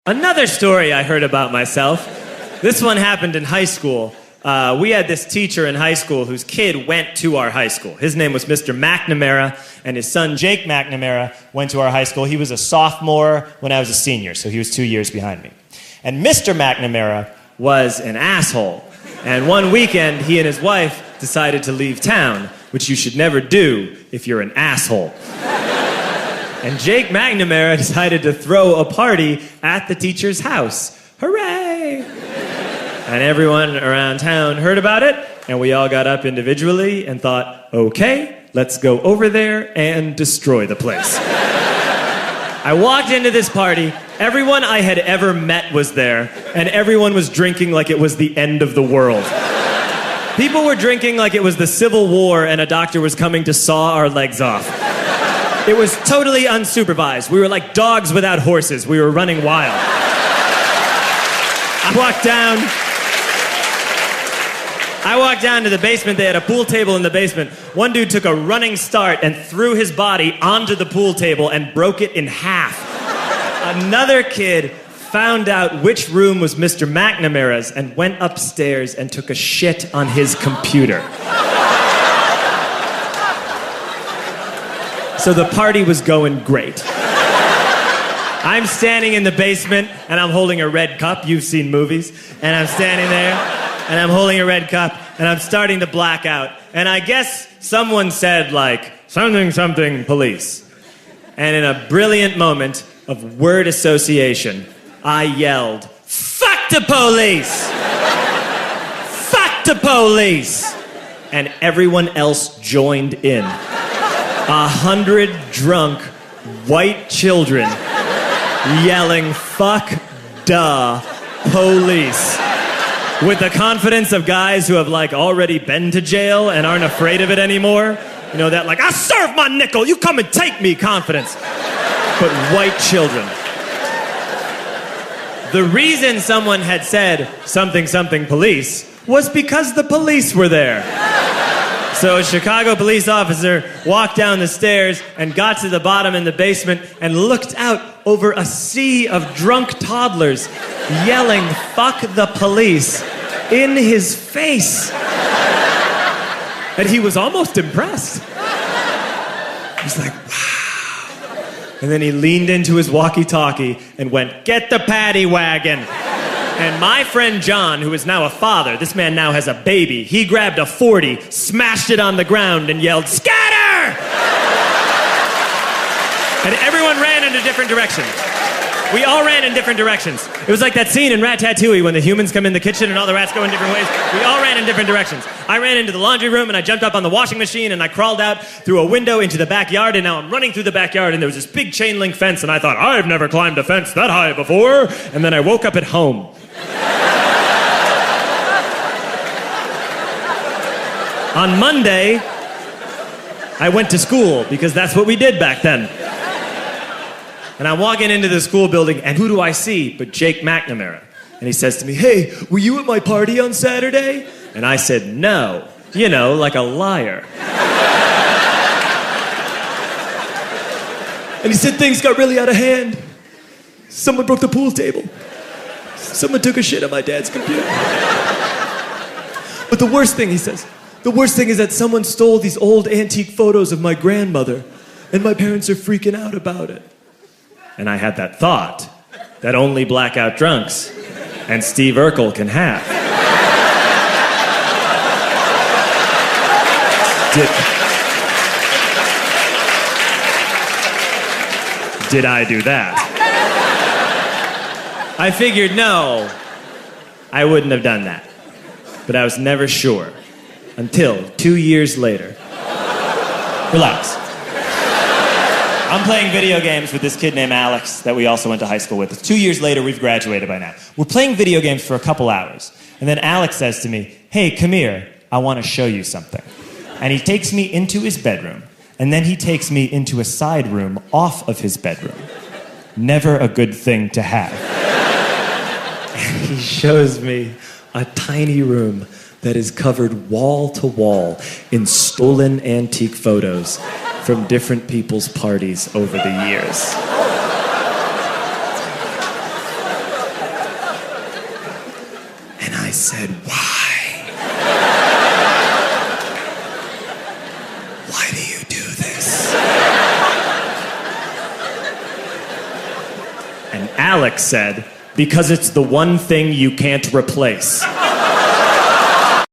Another story I heard about myself. This one happened in high school. We had this teacher in high school whose kid went to our high school. His name was Mr. McNamara, and his son Jake McNamara went to our high school. He was a sophomore when I was a senior, so he was 2 years behind me. And Mr. McNamara was an asshole. And one weekend, he and his wife decided to leave town, which you should never do if you're an asshole. And Jake McNamara decided to throw a party at the teacher's house. Hooray! And everyone around town heard about it, and we all got up individually and thought, okay, let's go over there and destroy the place. I walked into this party, everyone I had ever met was there, and everyone was drinking like it was the end of the world. People were drinking like it was the Civil War and a doctor was coming to saw our legs off. It was totally unsupervised. We were like dogs without horses. We were running wild. I walked down to the basement. They had a pool table in the basement. One dude took a running start and threw his body onto the pool table and broke it in half. Another kid found out which room was Mr. McNamara's and went upstairs and took a shit on his computer. So the party was going great. I'm standing in the basement and I'm holding a red cup. You've seen movies. And I'm standing there and I'm holding a red cup and I'm starting to black out. And I guess someone said like, something, something, police. And in a brilliant moment of word association, I yelled, fuck the police! Fuck the police! And everyone else joined in. 100 drunk white children yelling, fuck the police. With the confidence of guys who have like already been to jail and aren't afraid of it anymore. You know, that like, I serve my nickel, you come and take me confidence. But white children. The reason someone had said something, something police was because the police were there. So a Chicago police officer walked down the stairs and got to the bottom in the basement and looked out over a sea of drunk toddlers yelling, fuck the police, in his face. And he was almost impressed. He was like, wow. And then he leaned into his walkie-talkie and went, get the paddy wagon. And my friend John, who is now a father, this man now has a baby, he grabbed a 40, smashed it on the ground, and yelled, scatter! And everyone ran in a different direction. We all ran in different directions. It was like that scene in Ratatouille when the humans come in the kitchen and all the rats go in different ways. We all ran in different directions. I ran into the laundry room and I jumped up on the washing machine and I crawled out through a window into the backyard, and now I'm running through the backyard and there was this big chain link fence and I thought, I've never climbed a fence that high before. And then I woke up at home. On Monday, I went to school because that's what we did back then. And I'm walking into the school building, and who do I see but Jake McNamara? And he says to me, hey, were you at my party on Saturday? And I said, no. You know, like a liar. And he said, things got really out of hand. Someone broke the pool table. Someone took a shit on my dad's computer. But the worst thing, he says, the worst thing is that someone stole these old antique photos of my grandmother, and my parents are freaking out about it. And I had that thought that only blackout drunks and Steve Urkel can have. Did I do that? I figured, no, I wouldn't have done that. But I was never sure until 2 years later. Relax. I'm playing video games with this kid named Alex that we also went to high school with. 2 years later, we've graduated by now. We're playing video games for a couple hours. And then Alex says to me, hey, come here, I want to show you something. And he takes me into his bedroom. And then he takes me into a side room off of his bedroom. Never a good thing to have. And he shows me a tiny room that is covered wall to wall in stolen antique photos from different people's parties over the years. said, "Why? Why do you do this?" And Alex said, "Because it's the one thing you can't replace."